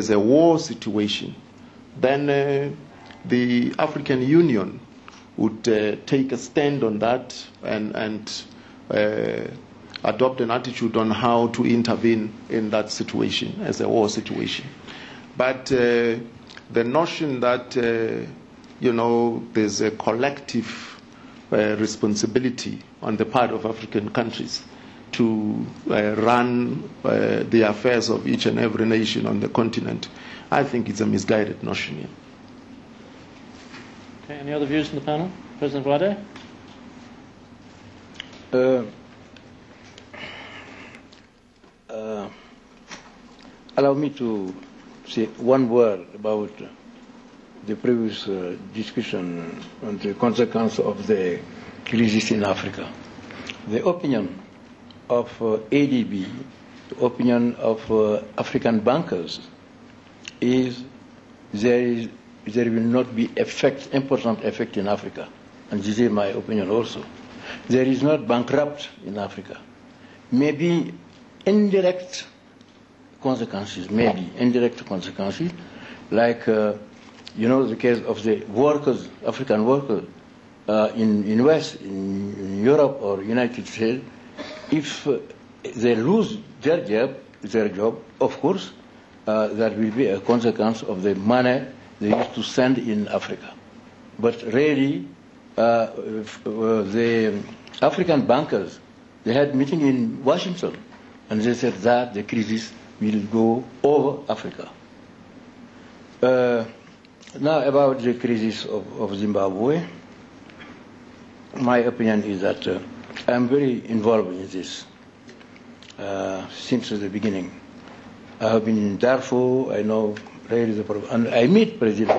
a war situation, then the African Union would take a stand on that and adopt an attitude on how to intervene in that situation as a war situation. But the notion that there's a collective responsibility on the part of African countries to run the affairs of each and every nation on the continent, I think it's a misguided notion. Yeah. Okay, any other views from the panel? President Rwanda? Allow me to say one word about the previous discussion on the consequence of the crisis in Africa. The opinion of ADB, the opinion of African bankers, is there will not be important effect in Africa. And this is my opinion also. There is not bankrupt in Africa. Maybe indirect consequences, like, the case of the workers, African workers, in West, in Europe or United States. If they lose their job, of course, that will be a consequence of the money they used to send in Africa. But really, the African bankers, they had a meeting in Washington, and they said that the crisis will go over Africa. Now about the crisis of Zimbabwe, my opinion is that I'm very involved in this since the beginning. I have been in Darfur. I know really the problem, and I meet President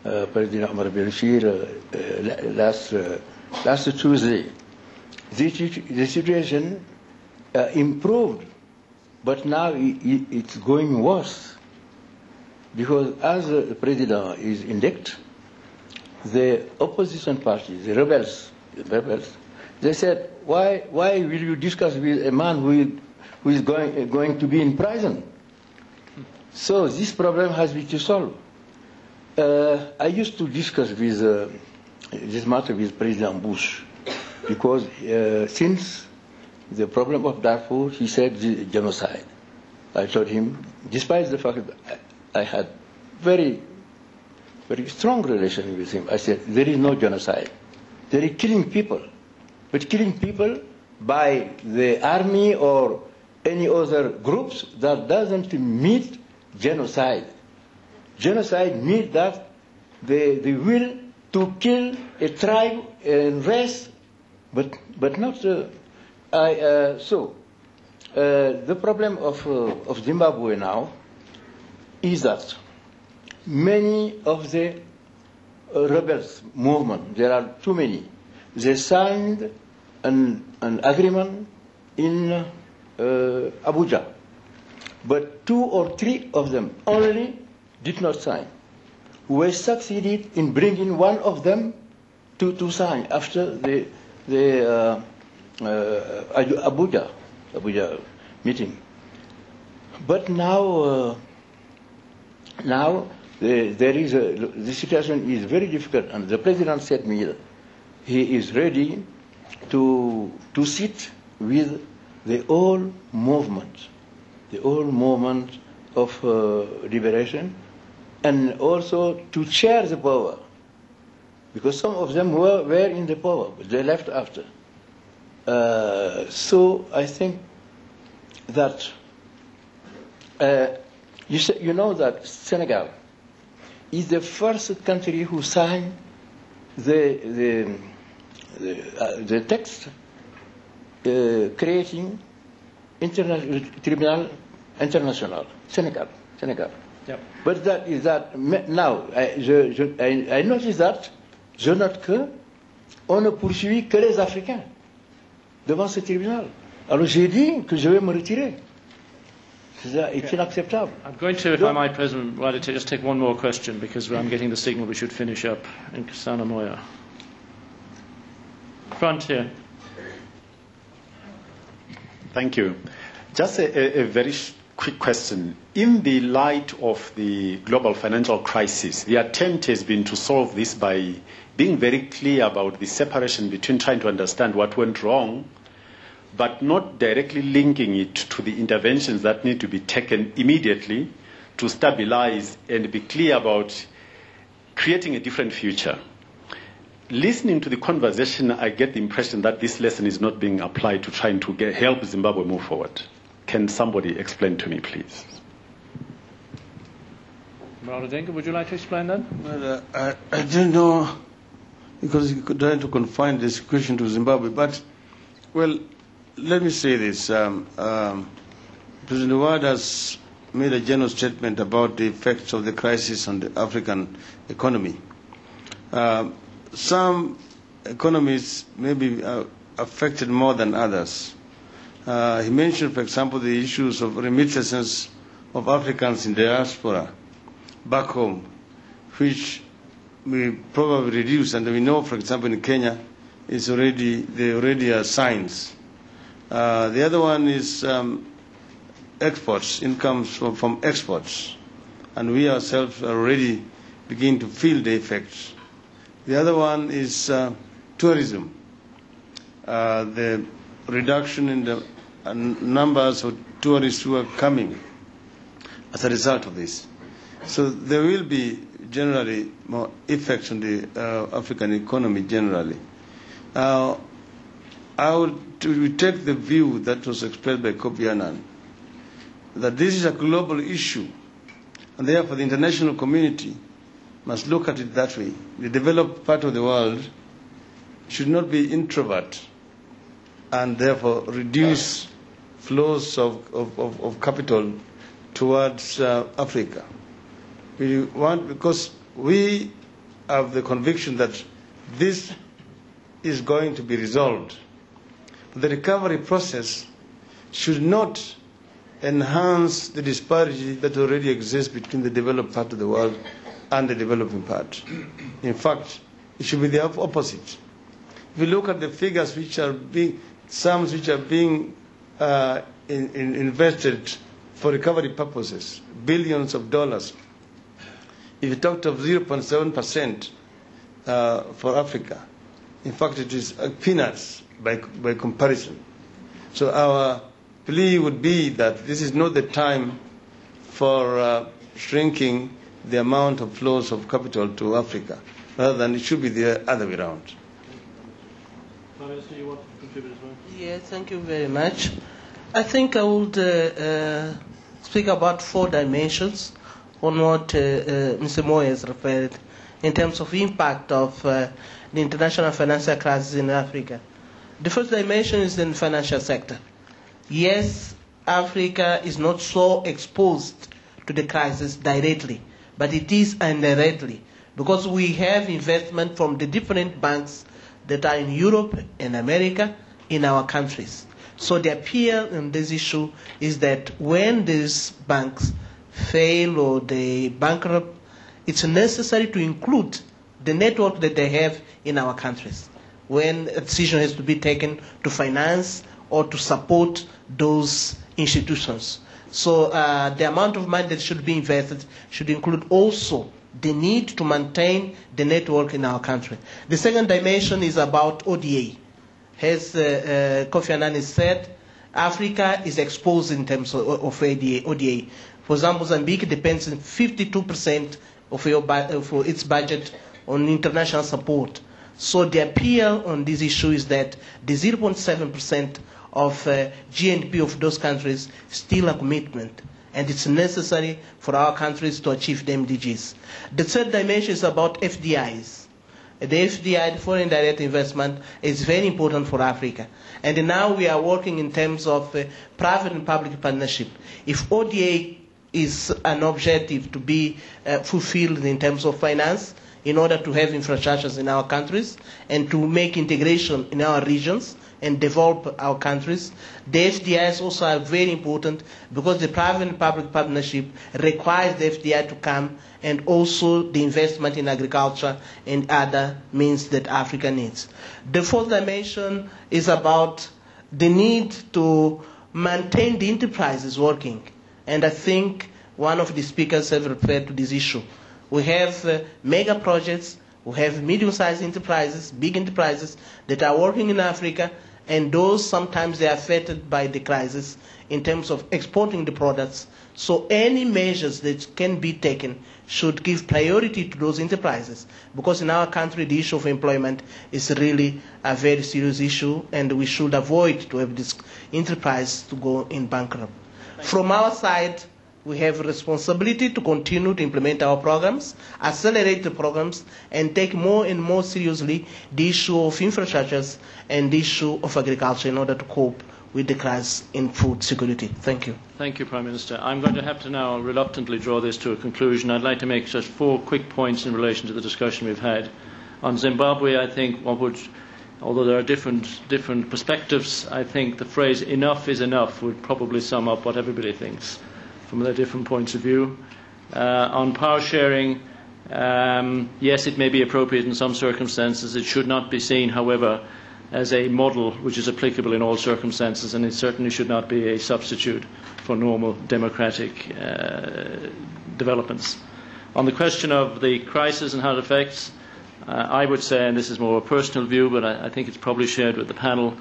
Omar Bashir last Tuesday. The situation improved, but now it's going worse. Because as the president is elect, the opposition party, the rebels, they said, why will you discuss with a man who is going to be in prison? So this problem has been solved. I used to discuss with this matter with President Bush, because since the problem of Darfur, he said genocide. I told him, despite the fact that I had very, very strong relation with him, I said, there is no genocide. There is killing people. But killing people by the army or any other groups, that doesn't mean genocide. Genocide means that the will to kill a tribe and race, but not. The problem of Zimbabwe now is that many of the rebels movement, there are too many, they signed an agreement in Abuja, but 2 or 3 of them only did not sign. We succeeded in bringing one of them to sign after the Abuja meeting. But now there is the situation is very difficult, and the president said me that he is ready to sit with the whole movement of liberation, and also to share the power, because some of them were in the power, but they left after. So I think that you know that Senegal is the first country who signed the text creating Tribunal International. Senegal. Yep. But that is that now I notice that je note que on ne poursuit que les Africains devant ce tribunal. Alors j'ai dit que je vais me retirer. It's inacceptable. I'm going to, if I might, President Raila, to just take one more question, because I'm getting the signal we should finish up in Kasana Moya. Front here. Thank you. Just a very quick question. In the light of the global financial crisis, the attempt has been to solve this by being very clear about the separation between trying to understand what went wrong, but not directly linking it to the interventions that need to be taken immediately to stabilize and be clear about creating a different future. Listening to the conversation, I get the impression that this lesson is not being applied to trying to help Zimbabwe move forward. Can somebody explain to me, please? Odinga, would you like to explain that? Well, I don't know, because you're trying to confine this question to Zimbabwe. But, well, let me say this. President Ward has made a general statement about the effects of the crisis on the African economy. Some economies may be affected more than others. He mentioned, for example, the issues of remittances of Africans in diaspora back home, which we probably reduce. And we know, for example, in Kenya, there already are signs. The other one is exports, incomes from exports. And we ourselves are already beginning to feel the effects. The other one is tourism. The reduction in the numbers of tourists who are coming as a result of this. So there will be generally more effects on the African economy generally. I would take the view that was expressed by Kofi Annan, that this is a global issue, and therefore the international community must look at it that way. The developed part of the world should not be introvert and therefore reduce flows of capital towards Africa. Because we have the conviction that this is going to be resolved. The recovery process should not enhance the disparity that already exists between the developed part of the world and the developing part. In fact, it should be the opposite. If you look at the figures which are being, sums which are being invested for recovery purposes, billions of dollars, if you talked of 0.7% for Africa, in fact it is peanuts by comparison. So our plea would be that this is not the time for shrinking the amount of flows of capital to Africa, rather than it should be the other way around. Minister, you want to contribute as well? Yes, thank you very much. I think I would speak about 4 dimensions on what Mr. Moy has referred in terms of impact of the international financial crisis in Africa. The first dimension is in the financial sector. Yes, Africa is not so exposed to the crisis directly, but it is indirectly, because we have investment from the different banks that are in Europe and America in our countries. So the appeal in this issue is that when these banks fail or they bankrupt, it's necessary to include the network that they have in our countries when a decision has to be taken to finance or to support those institutions. So the amount of money that should be invested should include also the need to maintain the network in our country. The second dimension is about ODA. As Kofi Annan has said, Africa is exposed in terms of ODA. For example, Mozambique depends on 52% of its budget on international support. So the appeal on this issue is that the 0.7% of GNP of those countries is still a commitment, and it's necessary for our countries to achieve the MDGs. The third dimension is about FDIs. The FDI, the foreign direct investment, is very important for Africa. And now we are working in terms of private and public partnership. If ODA is an objective to be fulfilled in terms of finance, in order to have infrastructures in our countries and to make integration in our regions and develop our countries, the FDIs also are very important, because the private and public partnership requires the FDI to come, and also the investment in agriculture and other means that Africa needs. The fourth dimension is about the need to maintain the enterprises working. And I think one of the speakers have referred to this issue. We have mega projects, we have medium-sized enterprises, big enterprises that are working in Africa, and those sometimes they are affected by the crisis in terms of exporting the products. So any measures that can be taken should give priority to those enterprises, because in our country the issue of employment is really a very serious issue, and we should avoid to have this enterprise to go in bankrupt. From our side, we have a responsibility to continue to implement our programs, accelerate the programs, and take more and more seriously the issue of infrastructures and the issue of agriculture in order to cope with the crisis in food security. Thank you. Thank you, Prime Minister. I'm going to have to now reluctantly draw this to a conclusion. I'd like to make just 4 quick points in relation to the discussion we've had. On Zimbabwe, I think although there are different perspectives, I think the phrase "enough is enough" would probably sum up what everybody thinks from their different points of view. On power sharing, yes, it may be appropriate in some circumstances. It should not be seen, however, as a model which is applicable in all circumstances, and it certainly should not be a substitute for normal democratic developments. On the question of the crisis and how it affects, I would say, and this is more a personal view, but I think it's probably shared with the panel,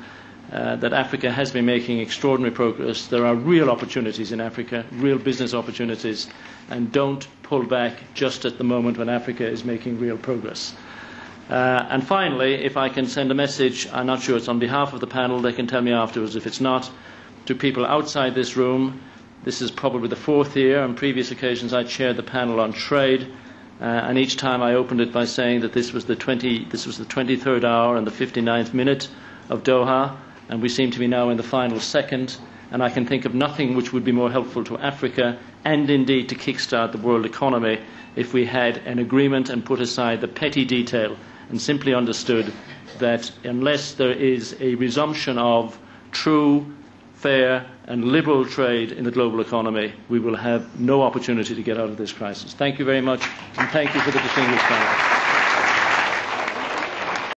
that Africa has been making extraordinary progress. There are real opportunities in Africa, real business opportunities, and don't pull back just at the moment when Africa is making real progress. And finally, if I can send a message, I'm not sure it's on behalf of the panel, they can tell me afterwards if it's not, to people outside this room. This is probably the 4th year. On previous occasions I chaired the panel on trade, and each time I opened it by saying that this was the 23rd hour and the 59th minute of Doha, and we seem to be now in the final second, and I can think of nothing which would be more helpful to Africa and indeed to kickstart the world economy if we had an agreement and put aside the petty detail and simply understood that unless there is a resumption of true fair and liberal trade in the global economy, we will have no opportunity to get out of this crisis. Thank you very much, and thank you for the distinguished panel.